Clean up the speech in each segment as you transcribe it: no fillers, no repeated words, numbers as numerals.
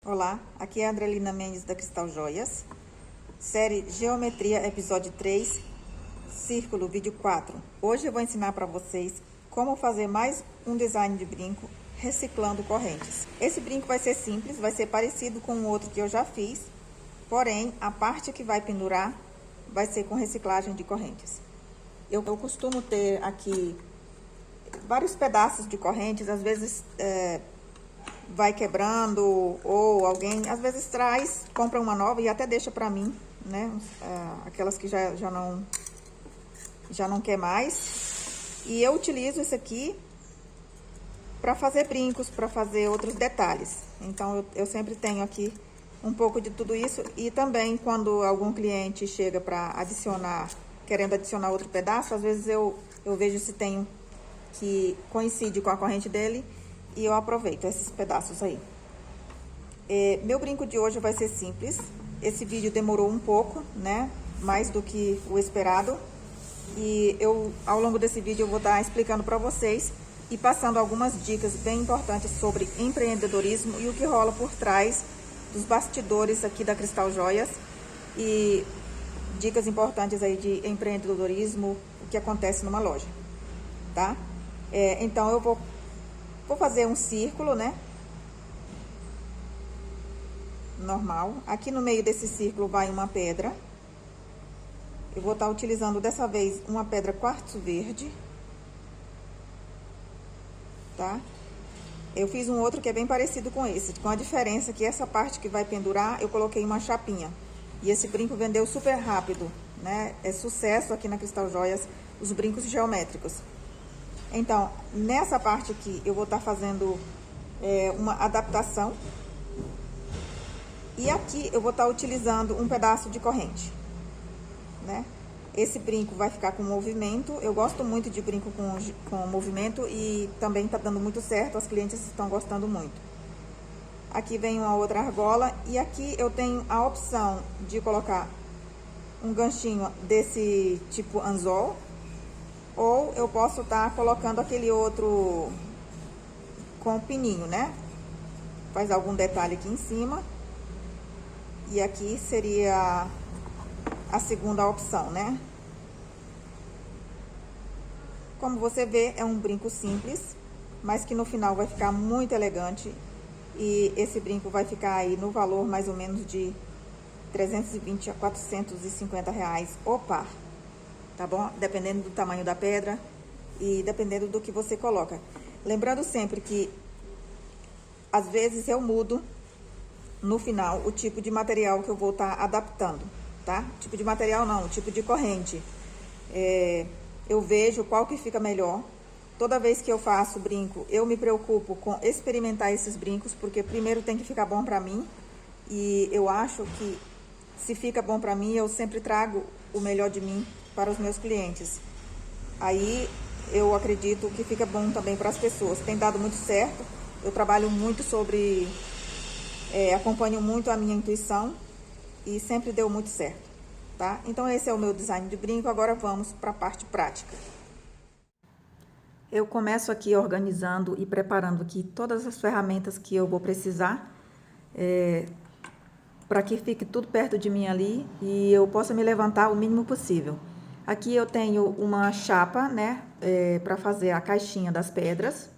Olá, aqui é a Andrelina Mendes da Cristal Joias, série Geometria, episódio 3, Círculo, vídeo 4. Hoje eu vou ensinar para vocês como fazer mais um design de brinco reciclando correntes. Esse brinco vai ser simples, vai ser parecido com o outro que eu já fiz, porém a parte que vai pendurar vai ser com reciclagem de correntes. Eu costumo ter aqui vários pedaços de correntes, às vezes vai quebrando, ou alguém às vezes traz, compra uma nova e até deixa pra mim, né? Aquelas que já não quer mais. E eu utilizo esse aqui para fazer brincos, para fazer outros detalhes. Então eu sempre tenho aqui um pouco de tudo isso. E também quando algum cliente chega para adicionar, querendo adicionar outro pedaço, às vezes eu vejo se tem que coincide com a corrente dele e eu aproveito esses pedaços aí. Meu brinco de hoje vai ser simples. Esse vídeo demorou um pouco, né? Mais do que o esperado. E ao longo desse vídeo, eu vou estar explicando para vocês e passando algumas dicas bem importantes sobre empreendedorismo e o que rola por trás dos bastidores aqui da Cristal Joias. E dicas importantes aí de empreendedorismo, o que acontece numa loja, tá? Então, eu vou fazer um círculo, né? Normal. Aqui no meio desse círculo vai uma pedra. Eu vou estar utilizando dessa vez uma pedra quartzo verde. Tá? Eu fiz um outro que é bem parecido com esse, com a diferença que essa parte que vai pendurar, eu coloquei uma chapinha. E esse brinco vendeu super rápido, né? É sucesso aqui na Cristal Joias, os brincos geométricos. Então, nessa parte aqui, eu vou estar fazendo uma adaptação. E aqui eu vou estar utilizando um pedaço de corrente, né? Esse brinco vai ficar com movimento. Eu gosto muito de brinco com movimento e também tá dando muito certo. As clientes estão gostando muito. Aqui vem uma outra argola e aqui eu tenho a opção de colocar um ganchinho desse tipo anzol, ou eu posso estar colocando aquele outro com pininho, né? Faz algum detalhe aqui em cima. E aqui seria a segunda opção, né? Como você vê, é um brinco simples, mas que no final vai ficar muito elegante. E esse brinco vai ficar aí no valor mais ou menos de 320 a 450 reais o par, tá bom? Dependendo do tamanho da pedra e dependendo do que você coloca. Lembrando sempre que às vezes eu mudo no final o tipo de material que eu vou estar adaptando, tá? Tipo de material não, tipo de corrente. Eu vejo qual que fica melhor. Toda vez que eu faço brinco, eu me preocupo com experimentar esses brincos, porque primeiro tem que ficar bom pra mim. E eu acho que se fica bom pra mim, eu sempre trago o melhor de mim para os meus clientes. Aí eu acredito que fica bom também para as pessoas. Tem dado muito certo. Eu trabalho muito sobre... acompanho muito a minha intuição e sempre deu muito certo, tá? Então esse é o meu design de brinco. Agora vamos para a parte prática. Eu começo aqui organizando e preparando aqui todas as ferramentas que eu vou precisar, para que fique tudo perto de mim ali e eu possa me levantar o mínimo possível. Aqui eu tenho uma chapa, né, para fazer a caixinha das pedras.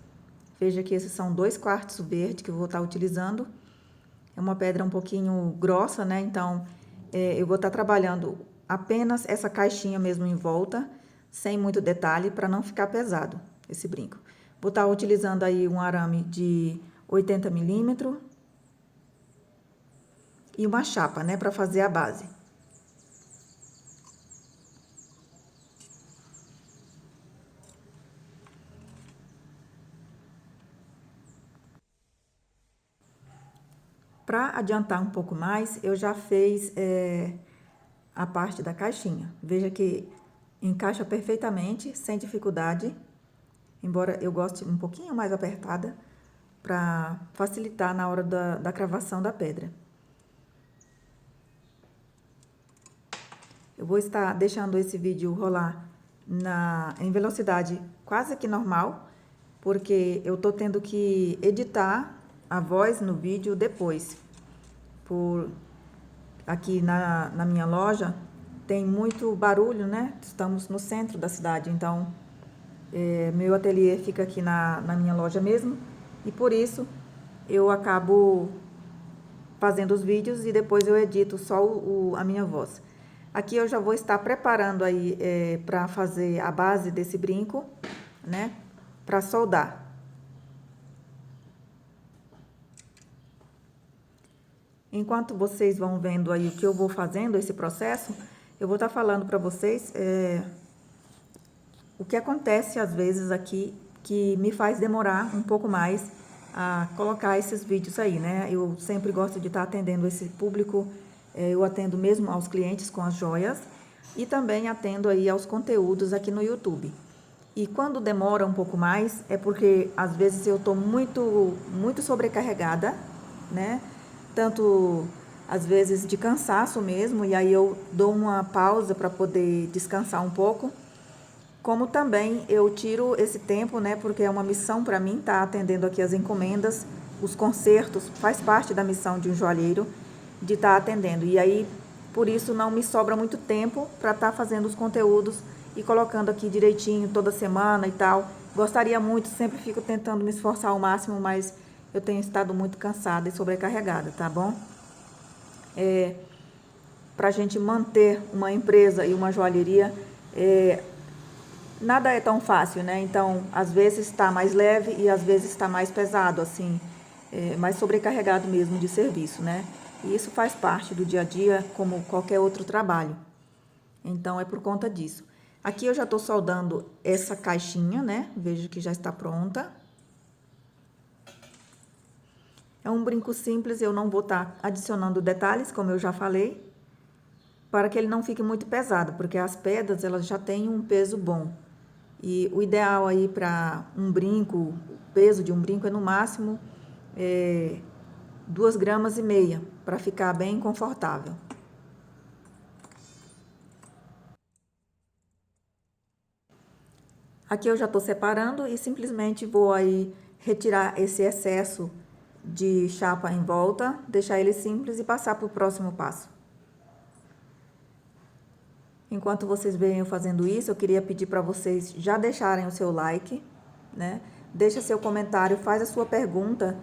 Veja que esses são 2 quartzo verde que eu vou estar utilizando. É uma pedra um pouquinho grossa, né? Então, eu vou estar trabalhando apenas essa caixinha mesmo em volta, sem muito detalhe, para não ficar pesado esse brinco. Vou estar utilizando aí um arame de 80 milímetros e uma chapa, né? Para fazer a base. Para adiantar um pouco mais, eu já fiz a parte da caixinha. Veja que encaixa perfeitamente, sem dificuldade, embora eu goste um pouquinho mais apertada, para facilitar na hora da cravação da pedra. Eu vou estar deixando esse vídeo rolar em velocidade quase que normal, porque eu tô tendo que editar a voz no vídeo depois. por aqui na minha loja tem muito barulho, né? Estamos no centro da cidade, então meu ateliê fica aqui na minha loja mesmo, e por isso eu acabo fazendo os vídeos e depois eu edito só a minha voz. Aqui eu já vou estar preparando aí para fazer a base desse brinco, né? Para soldar. Enquanto vocês vão vendo aí o que eu vou fazendo, esse processo, eu vou estar falando para vocês o que acontece às vezes aqui que me faz demorar um pouco mais a colocar esses vídeos aí, né? Eu sempre gosto de estar atendendo esse público, eu atendo mesmo aos clientes com as joias e também atendo aí aos conteúdos aqui no YouTube. E quando demora um pouco mais é porque às vezes eu tô muito sobrecarregada, né? Tanto às vezes de cansaço mesmo, e aí eu dou uma pausa para poder descansar um pouco. Como também eu tiro esse tempo, né, porque é uma missão para mim estar atendendo aqui as encomendas, os concertos, faz parte da missão de um joalheiro de estar atendendo. E aí, por isso, não me sobra muito tempo para estar fazendo os conteúdos e colocando aqui direitinho toda semana e tal. Gostaria muito, sempre fico tentando me esforçar ao máximo, mas eu tenho estado muito cansada e sobrecarregada, tá bom? Para a gente manter uma empresa e uma joalheria, nada é tão fácil, né? Então, às vezes está mais leve e às vezes está mais pesado, assim, mais sobrecarregado mesmo de serviço, né? E isso faz parte do dia a dia, como qualquer outro trabalho. Então, é por conta disso. Aqui eu já estou soldando essa caixinha, né? Veja que já está pronta. É um brinco simples, eu não vou estar adicionando detalhes, como eu já falei, para que ele não fique muito pesado, porque as pedras, elas já têm um peso bom. E o ideal aí para um brinco, o peso de um brinco é no máximo 2,5 gramas, para ficar bem confortável. Aqui eu já estou separando e simplesmente vou aí retirar esse excesso de chapa em volta, deixar ele simples e passar para o próximo passo. Enquanto vocês veem eu fazendo isso, eu queria pedir para vocês já deixarem o seu like, né? Deixa seu comentário, faz a sua pergunta,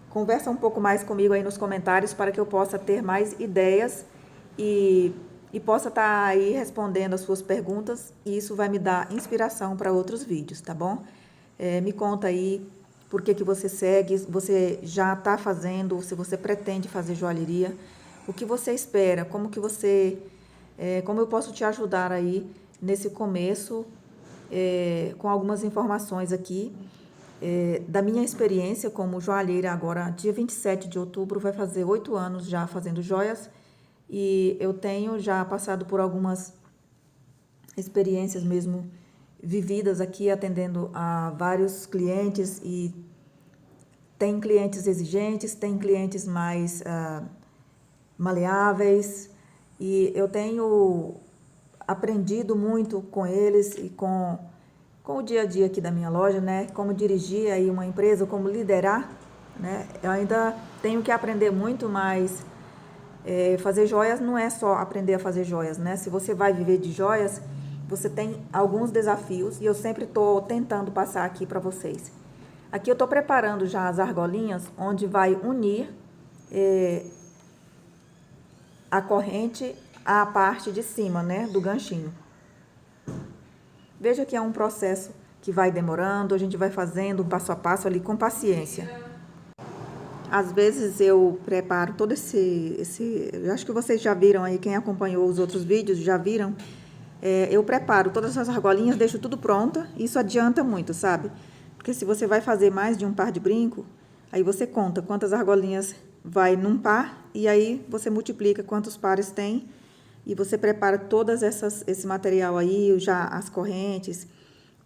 conversa um pouco mais comigo aí nos comentários para que eu possa ter mais ideias e possa estar aí respondendo as suas perguntas, e isso vai me dar inspiração para outros vídeos, tá bom? Me conta aí por que você segue, você já está fazendo, se você pretende fazer joalheria, o que você espera, como eu posso te ajudar aí nesse começo, com algumas informações aqui, da minha experiência como joalheira. Agora, dia 27 de outubro, vai fazer 8 anos já fazendo joias, e eu tenho já passado por algumas experiências mesmo vividas aqui, atendendo a vários clientes, e tem clientes exigentes, tem clientes mais maleáveis, e eu tenho aprendido muito com eles e com o dia a dia aqui da minha loja, né? Como dirigir aí uma empresa, como liderar, né? Eu ainda tenho que aprender muito, mas fazer joias não é só aprender a fazer joias, né? Se você vai viver de joias, você tem alguns desafios e eu sempre estou tentando passar aqui para vocês. Aqui eu estou preparando já as argolinhas, onde vai unir a corrente à parte de cima, né, do ganchinho. Veja que é um processo que vai demorando, a gente vai fazendo passo a passo ali com paciência. Às vezes eu preparo todo eu acho que vocês já viram aí, quem acompanhou os outros vídeos já viram, eu preparo todas as argolinhas, deixo tudo pronta, isso adianta muito, sabe? Porque se você vai fazer mais de um par de brinco, aí você conta quantas argolinhas vai num par, e aí você multiplica quantos pares tem, e você prepara todas esse material aí, já as correntes,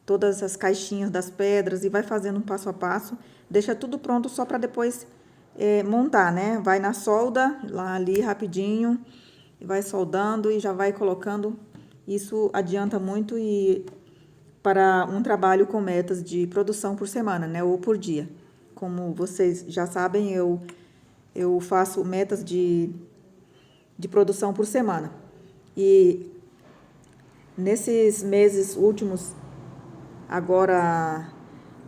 todas as caixinhas das pedras, e vai fazendo um passo a passo, deixa tudo pronto só para depois montar, né? Vai na solda, lá ali rapidinho, e vai soldando e já vai colocando. Isso adianta muito e para um trabalho com metas de produção por semana, né? Ou por dia. Como vocês já sabem, eu eu faço metas de produção por semana. E nesses meses últimos, agora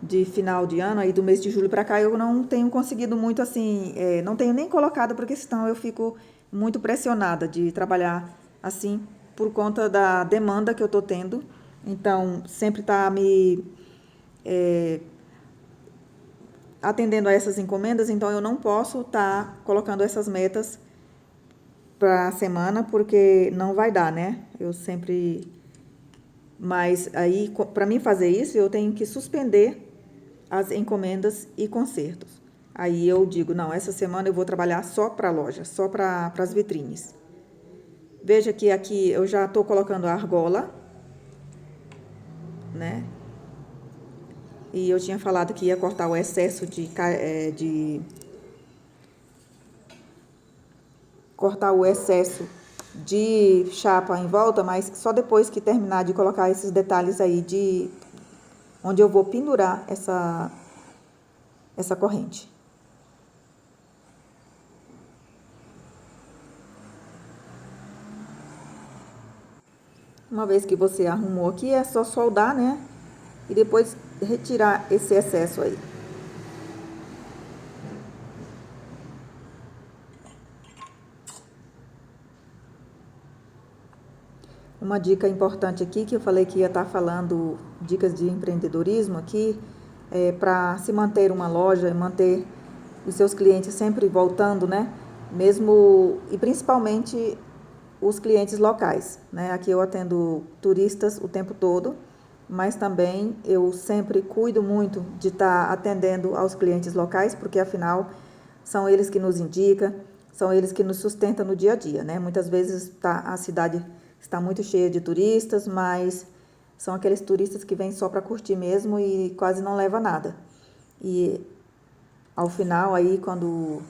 de final de ano, aí do mês de julho para cá, eu não tenho conseguido muito assim, não tenho nem colocado, porque senão eu fico muito pressionada de trabalhar assim, por conta da demanda que eu estou tendo. Então, sempre está me atendendo a essas encomendas, então eu não posso estar colocando essas metas para a semana, porque não vai dar, né? Eu sempre. Mas aí, para mim fazer isso, eu tenho que suspender as encomendas e consertos. Aí eu digo, não, essa semana eu vou trabalhar só para a loja, só para as vitrines. Veja que aqui eu já estou colocando a argola, né? E eu tinha falado que ia cortar o excesso cortar o excesso de chapa em volta, mas só depois que terminar de colocar esses detalhes aí de onde eu vou pendurar essa corrente. Uma vez que você arrumou aqui, é só soldar, né? E depois retirar esse excesso aí. Uma dica importante aqui, que eu falei que ia estar falando dicas de empreendedorismo aqui, para se manter uma loja e manter os seus clientes sempre voltando, né? Mesmo, e principalmente os clientes locais, né? Aqui eu atendo turistas o tempo todo, mas também eu sempre cuido muito de estar atendendo aos clientes locais, porque afinal são eles que nos indicam, são eles que nos sustentam no dia a dia, né? Muitas vezes a cidade está muito cheia de turistas, mas são aqueles turistas que vêm só para curtir mesmo e quase não leva nada. E ao final aí, quando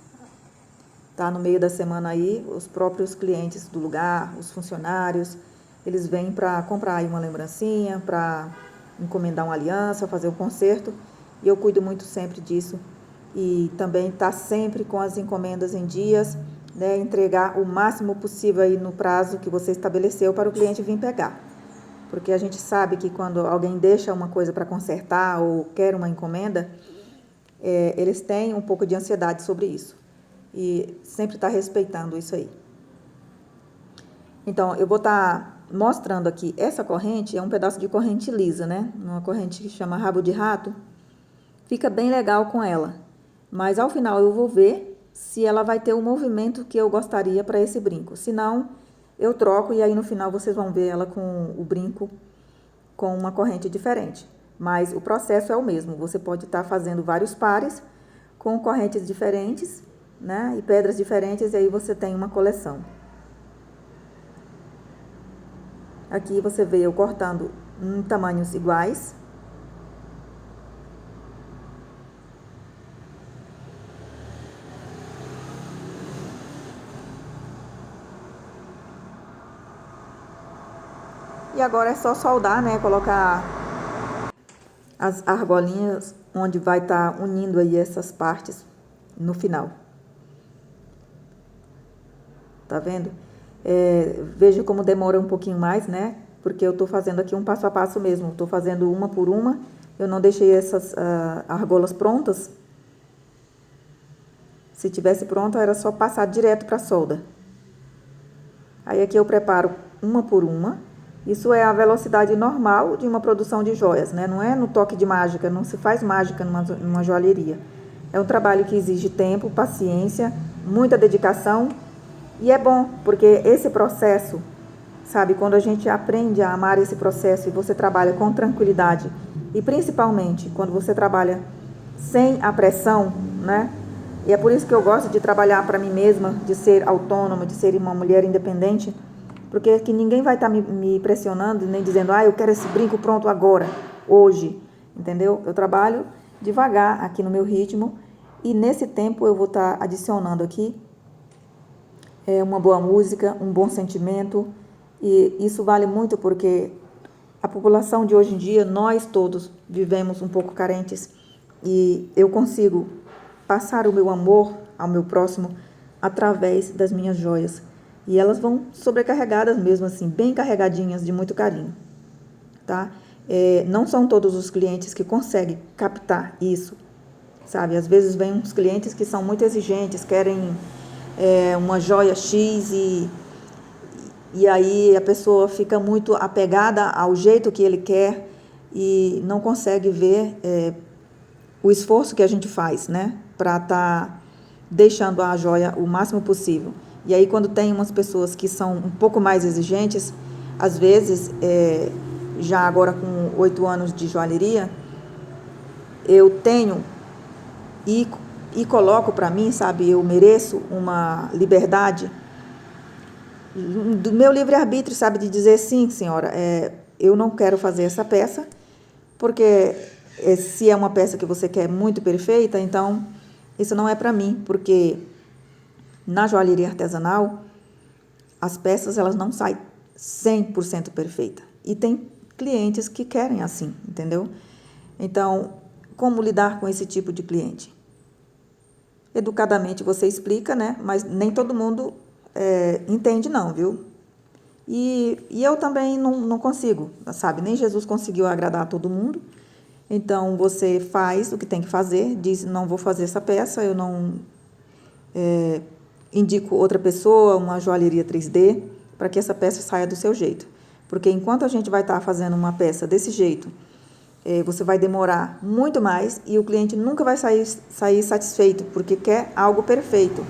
tá no meio da semana aí, os próprios clientes do lugar, os funcionários, eles vêm para comprar aí uma lembrancinha, para encomendar uma aliança, fazer um concerto, e eu cuido muito sempre disso. E também tá sempre com as encomendas em dias, né, entregar o máximo possível aí no prazo que você estabeleceu para o cliente vir pegar. Porque a gente sabe que quando alguém deixa uma coisa para consertar ou quer uma encomenda, eles têm um pouco de ansiedade sobre isso. E sempre está respeitando isso aí. Então, eu vou estar mostrando aqui, essa corrente é um pedaço de corrente lisa, né? Uma corrente que chama rabo de rato. Fica bem legal com ela. Mas ao final eu vou ver se ela vai ter o movimento que eu gostaria para esse brinco. Se não, eu troco e aí no final vocês vão ver ela com o brinco com uma corrente diferente. Mas o processo é o mesmo. Você pode estar fazendo vários pares com correntes diferentes, né? E pedras diferentes, e aí você tem uma coleção. Aqui você vê eu cortando em tamanhos iguais. E agora é só soldar, né? Colocar as argolinhas onde vai estar unindo aí essas partes no final. Tá vendo? Veja como demora um pouquinho mais, né? Porque eu tô fazendo aqui um passo a passo mesmo. Tô fazendo uma por uma. Eu não deixei essas argolas prontas. Se tivesse pronta, era só passar direto para solda. Aí aqui eu preparo uma por uma. Isso é a velocidade normal de uma produção de joias, né? Não é no toque de mágica, não se faz mágica numa joalheria. É um trabalho que exige tempo, paciência, muita dedicação. E é bom, porque esse processo, sabe, quando a gente aprende a amar esse processo e você trabalha com tranquilidade, e principalmente quando você trabalha sem a pressão, né? E é por isso que eu gosto de trabalhar para mim mesma, de ser autônoma, de ser uma mulher independente, porque que ninguém vai estar me pressionando, nem dizendo, eu quero esse brinco pronto agora, hoje, entendeu? Eu trabalho devagar aqui no meu ritmo, e nesse tempo eu vou estar adicionando aqui uma boa música, um bom sentimento, e isso vale muito porque a população de hoje em dia, nós todos vivemos um pouco carentes, e eu consigo passar o meu amor ao meu próximo através das minhas joias. E elas vão sobrecarregadas mesmo assim, bem carregadinhas de muito carinho, tá? Não são todos os clientes que conseguem captar isso, sabe? Às vezes vem uns clientes que são muito exigentes, querem uma joia X e aí a pessoa fica muito apegada ao jeito que ele quer e não consegue ver o esforço que a gente faz, né? Para estar deixando a joia o máximo possível. E aí quando tem umas pessoas que são um pouco mais exigentes, às vezes, já agora com 8 anos de joalheria, eu tenho e coloco para mim, sabe, eu mereço uma liberdade do meu livre-arbítrio, sabe, de dizer sim, senhora, eu não quero fazer essa peça, porque se é uma peça que você quer muito perfeita, então isso não é para mim, porque na joalheria artesanal, as peças elas não saem 100% perfeita. E tem clientes que querem assim, entendeu? Então, como lidar com esse tipo de cliente? Educadamente você explica, né? Mas nem todo mundo entende não, viu? E eu também não consigo, sabe? Nem Jesus conseguiu agradar a todo mundo. Então, você faz o que tem que fazer, diz, não vou fazer essa peça, eu não indico outra pessoa, uma joalheria 3D, para que essa peça saia do seu jeito. Porque enquanto a gente vai estar fazendo uma peça desse jeito, você vai demorar muito mais e o cliente nunca vai sair satisfeito, porque quer algo perfeito.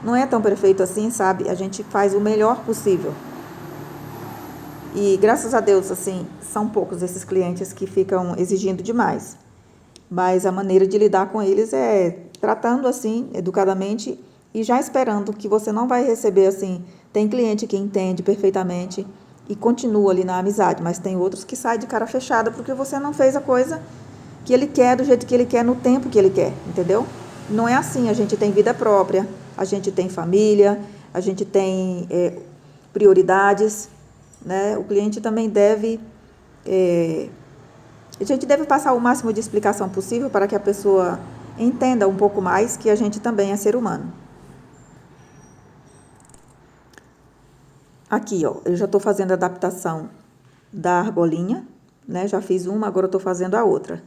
Não é tão perfeito assim, sabe? A gente faz o melhor possível. E graças a Deus, assim, são poucos esses clientes que ficam exigindo demais. Mas a maneira de lidar com eles é tratando assim, educadamente, e já esperando que você não vai receber assim. Tem cliente que entende perfeitamente e continua ali na amizade, mas tem outros que saem de cara fechada porque você não fez a coisa que ele quer, do jeito que ele quer, no tempo que ele quer, entendeu? Não é assim, a gente tem vida própria, a gente tem família, a gente tem prioridades, né? O cliente também deve... a gente deve passar o máximo de explicação possível para que a pessoa entenda um pouco mais que a gente também é ser humano. Aqui, ó, eu já estou fazendo a adaptação da argolinha, né? Já fiz uma, agora eu estou fazendo a outra.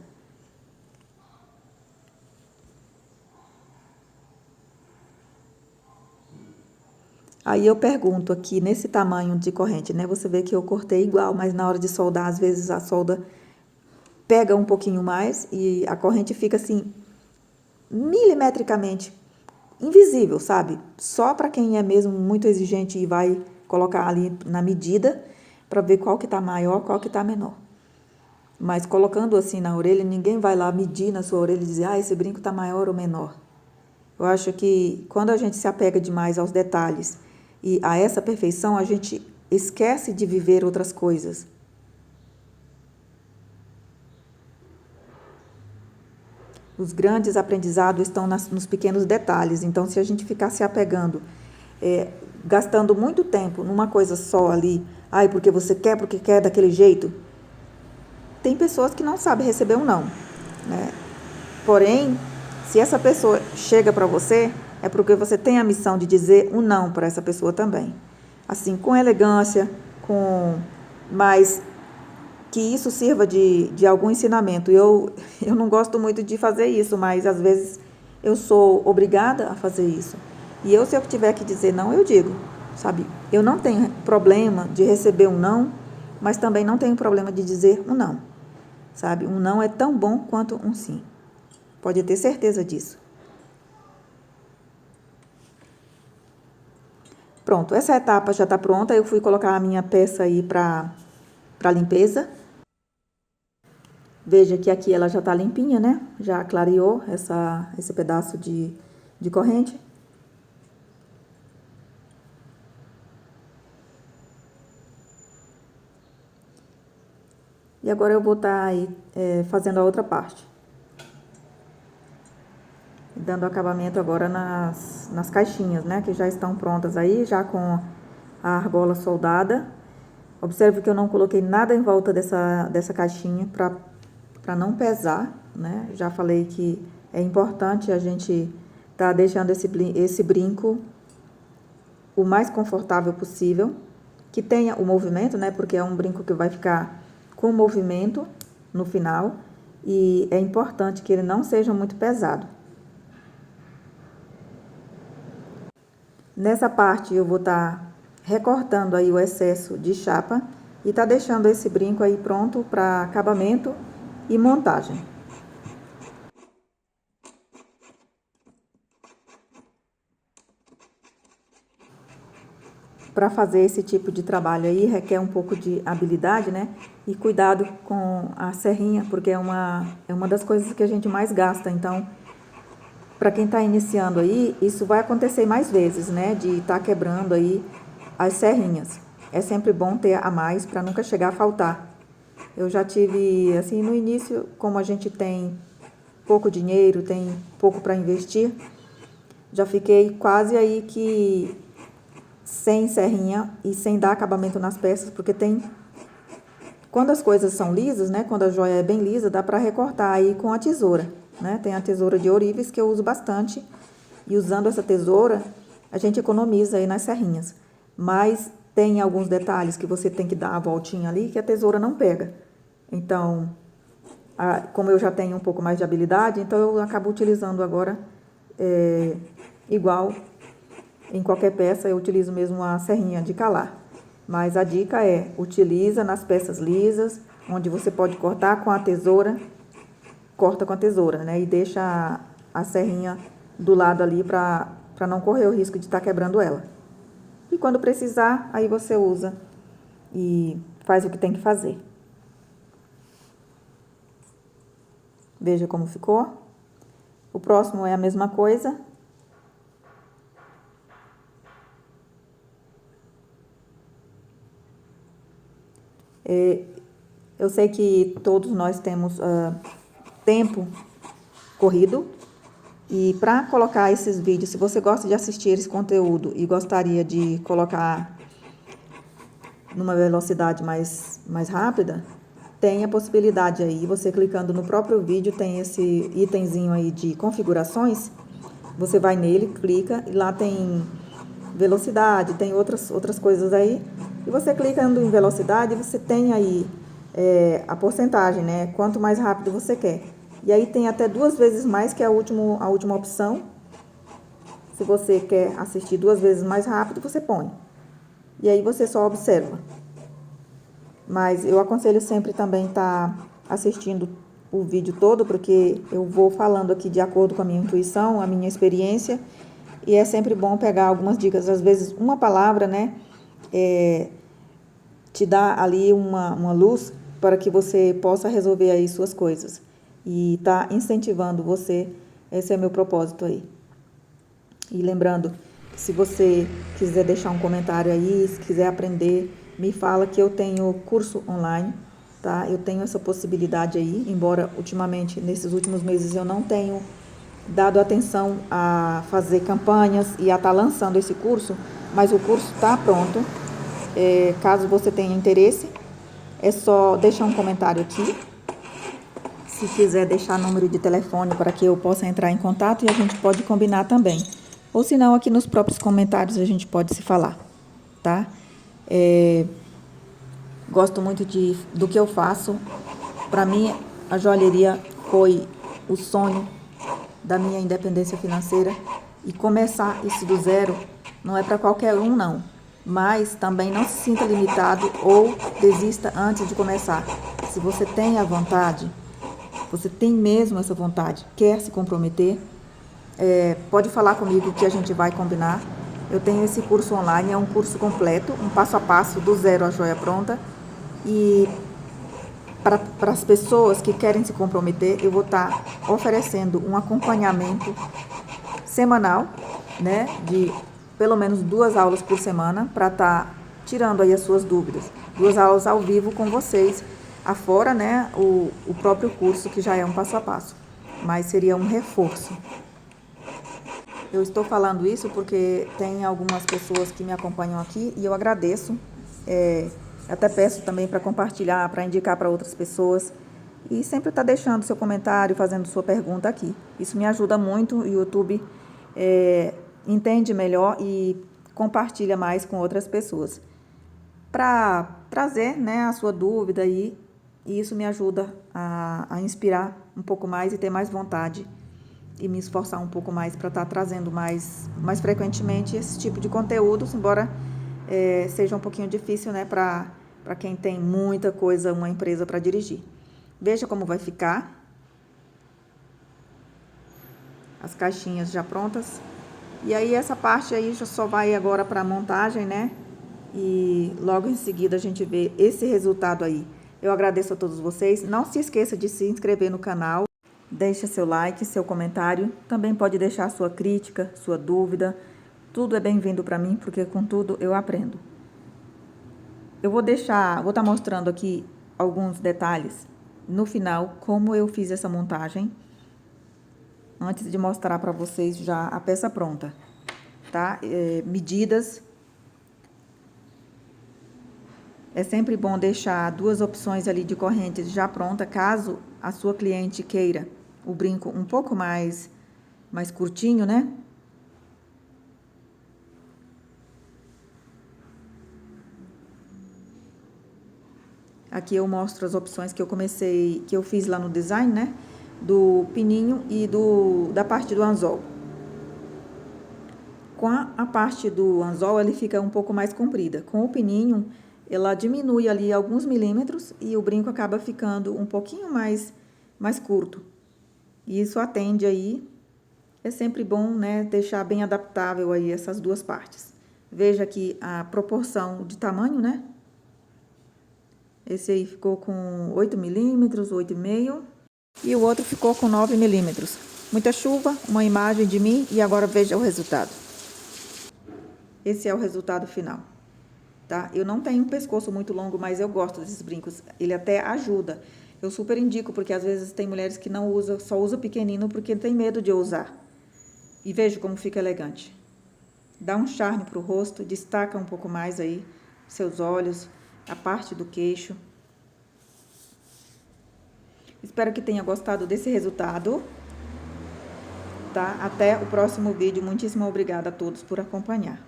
Aí eu pergunto aqui, nesse tamanho de corrente, né? Você vê que eu cortei igual, mas na hora de soldar, às vezes a solda pega um pouquinho mais e a corrente fica assim, milimetricamente invisível, sabe? Só para quem é mesmo muito exigente e vai colocar ali na medida para ver qual que tá maior, qual que tá menor. Mas colocando assim na orelha, ninguém vai lá medir na sua orelha e dizer, esse brinco tá maior ou menor. Eu acho que quando a gente se apega demais aos detalhes e a essa perfeição, a gente esquece de viver outras coisas. Os grandes aprendizados estão nos pequenos detalhes. Então, se a gente ficar se apegando, gastando muito tempo numa coisa só ali, porque quer daquele jeito, tem pessoas que não sabem receber um não, né? Porém, se essa pessoa chega para você, é porque você tem a missão de dizer um não para essa pessoa também. Assim, com elegância, mas que isso sirva de algum ensinamento. Eu não gosto muito de fazer isso, mas às vezes eu sou obrigada a fazer isso. E se eu tiver que dizer não, eu digo, sabe? Eu não tenho problema de receber um não, mas também não tenho problema de dizer um não, sabe? Um não é tão bom quanto um sim. Pode ter certeza disso. Pronto, essa etapa já está pronta. Eu fui colocar a minha peça aí para limpeza. Veja que aqui ela já está limpinha, né? Já clareou esse pedaço de corrente. E agora eu vou estar aí fazendo a outra parte. Dando acabamento agora nas caixinhas, né? Que já estão prontas aí, já com a argola soldada. Observe que eu não coloquei nada em volta dessa caixinha para não pesar, né? Já falei que é importante a gente tá deixando esse brinco o mais confortável possível, que tenha o movimento, né? Porque é um brinco que vai ficar com movimento no final e é importante que ele não seja muito pesado. Nessa parte eu vou estar recortando aí o excesso de chapa e tá deixando esse brinco aí pronto para acabamento e montagem. Para fazer esse tipo de trabalho aí requer um pouco de habilidade, né? E cuidado com a serrinha, porque é uma das coisas que a gente mais gasta. Então, para quem está iniciando aí, isso vai acontecer mais vezes, né? De estar quebrando aí as serrinhas. É sempre bom ter a mais para nunca chegar a faltar. Eu já tive, assim, no início, como a gente tem pouco dinheiro, tem pouco para investir, já fiquei quase aí que sem serrinha e sem dar acabamento nas peças, porque quando as coisas são lisas, né, quando a joia é bem lisa, dá para recortar aí com a tesoura, né? Tem a tesoura de ourives que eu uso bastante e usando essa tesoura a gente economiza aí nas serrinhas. Mas tem alguns detalhes que você tem que dar a voltinha ali que a tesoura não pega. Então, como eu já tenho um pouco mais de habilidade, então eu acabo utilizando agora igual em qualquer peça eu utilizo mesmo a serrinha de calar. Mas a dica é, utiliza nas peças lisas, onde você pode cortar com a tesoura, corta com a tesoura, né? E deixa a serrinha do lado ali para não correr o risco de estar quebrando ela. E quando precisar, aí você usa e faz o que tem que fazer. Veja como ficou. O próximo é a mesma coisa. Eu sei que todos nós temos tempo corrido e para colocar esses vídeos, se você gosta de assistir esse conteúdo e gostaria de colocar numa velocidade mais rápida, tem a possibilidade aí, você clicando no próprio vídeo, tem esse itemzinho aí de configurações, você vai nele, clica e lá tem velocidade, tem outras coisas aí, e você clicando em velocidade, você tem aí a porcentagem, né? Quanto mais rápido você quer. E aí tem até 2 vezes mais, que é a última opção. Se você quer assistir 2 vezes mais rápido, você põe. E aí você só observa. Mas eu aconselho sempre também estar assistindo o vídeo todo, porque eu vou falando aqui de acordo com a minha intuição, a minha experiência. E é sempre bom pegar algumas dicas. Às vezes uma palavra, né, te dá ali uma luz para que você possa resolver aí suas coisas. E tá incentivando você, esse é meu propósito aí. E lembrando, se você quiser deixar um comentário aí, se quiser aprender, me fala que eu tenho curso online, tá? Eu tenho essa possibilidade aí, embora ultimamente, nesses últimos meses, eu não tenho dado atenção a fazer campanhas e a estar lançando esse curso, mas o curso está pronto. Caso você tenha interesse, é só deixar um comentário aqui. Se quiser deixar número de telefone para que eu possa entrar em contato e a gente pode combinar também. Ou se não, aqui nos próprios comentários a gente pode se falar, tá? Gosto muito do que eu faço. Para mim, a joalheria foi o sonho da minha independência financeira. E começar isso do zero não é para qualquer um, não. Mas também não se sinta limitado ou desista antes de começar. Se você tem a vontade, você tem mesmo essa vontade, quer se comprometer, pode falar comigo que a gente vai combinar. Eu tenho esse curso online, é um curso completo, um passo a passo do zero à joia pronta. E para as pessoas que querem se comprometer, eu vou estar oferecendo um acompanhamento semanal, né, de pelo menos 2 aulas por semana, para estar tirando aí as suas dúvidas. 2 aulas ao vivo com vocês, afora, né, o próprio curso, que já é um passo a passo, mas seria um reforço. Eu estou falando isso porque tem algumas pessoas que me acompanham aqui e eu agradeço. Até peço também para compartilhar, para indicar para outras pessoas. E sempre está deixando seu comentário, fazendo sua pergunta aqui. Isso me ajuda muito. O YouTube entende melhor e compartilha mais com outras pessoas. Para trazer, né, a sua dúvida aí, e isso me ajuda a inspirar um pouco mais e ter mais vontade e me esforçar um pouco mais para estar trazendo mais frequentemente esse tipo de conteúdos, embora seja um pouquinho difícil, né, para quem tem muita coisa, uma empresa para dirigir. Veja como vai ficar. As caixinhas já prontas. E aí essa parte aí já só vai agora para a montagem, né? E logo em seguida a gente vê esse resultado aí. Eu agradeço a todos vocês. Não se esqueça de se inscrever no canal. Deixe seu like, seu comentário. Também pode deixar sua crítica, sua dúvida. Tudo é bem-vindo para mim, porque com tudo eu aprendo. Eu vou estar mostrando aqui alguns detalhes no final, como eu fiz essa montagem, antes de mostrar para vocês já a peça pronta, tá? Medidas. É sempre bom deixar 2 opções ali de correntes já pronta, caso a sua cliente queira o brinco um pouco mais curtinho, né? Aqui eu mostro as opções que eu fiz lá no design, né? Do pininho e da parte do anzol. Com a parte do anzol, ele fica um pouco mais comprida. Com o pininho, ela diminui ali alguns milímetros e o brinco acaba ficando um pouquinho mais curto. E isso atende aí, é sempre bom, né, deixar bem adaptável aí essas 2 partes. Veja aqui a proporção de tamanho, né? Esse aí ficou com 8 milímetros, 8,5. E o outro ficou com 9 milímetros. Muita chuva, uma imagem de mim e agora veja o resultado. Esse é o resultado final, tá? Eu não tenho um pescoço muito longo, mas eu gosto desses brincos. Ele até ajuda. Eu super indico, porque às vezes tem mulheres que não usam, só usa pequenino porque tem medo de usar. E veja como fica elegante. Dá um charme pro rosto, destaca um pouco mais aí seus olhos, a parte do queixo. Espero que tenha gostado desse resultado, tá? Até o próximo vídeo. Muitíssimo obrigada a todos por acompanhar.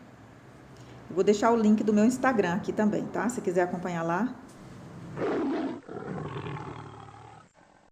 Eu vou deixar o link do meu Instagram aqui também, tá? Se quiser acompanhar lá.